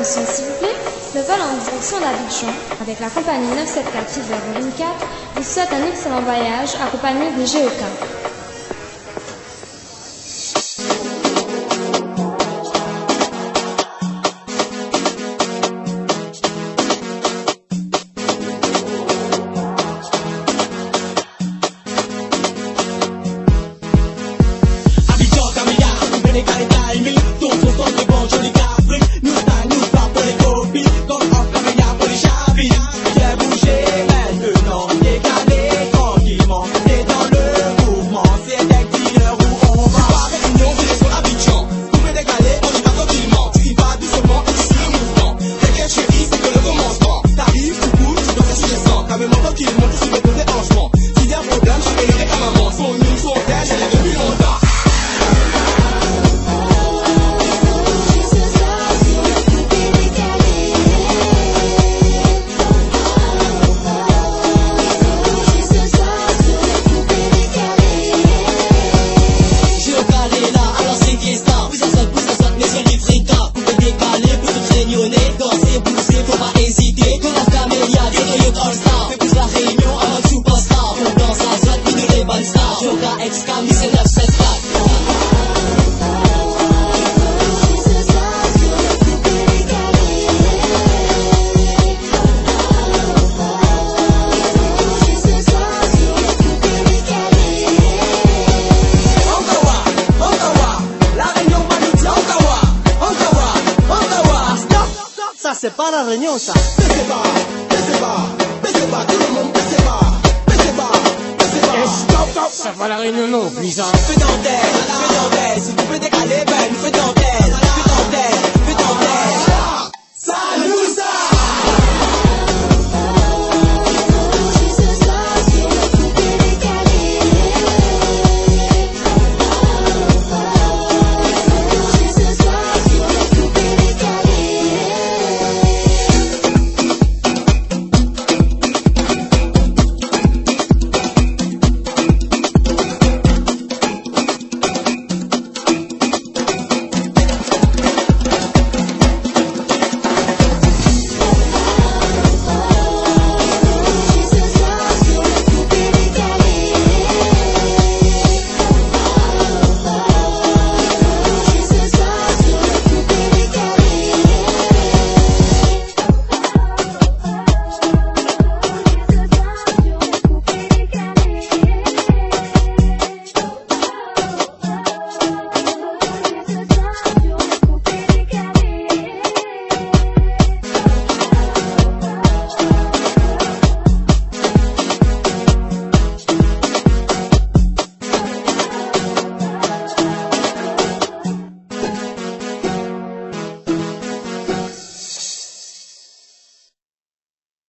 attention s'il vous plaît. Le vol en direction d'Abidjan, avec la compagnie 974-024, vous souhaite un excellent voyage accompagné de GEK. C'est pas la Réunion ça. Baissez bas, tout le monde baissez bas. Stop, ça va la Réunion non, Lisa. Fais dentelle,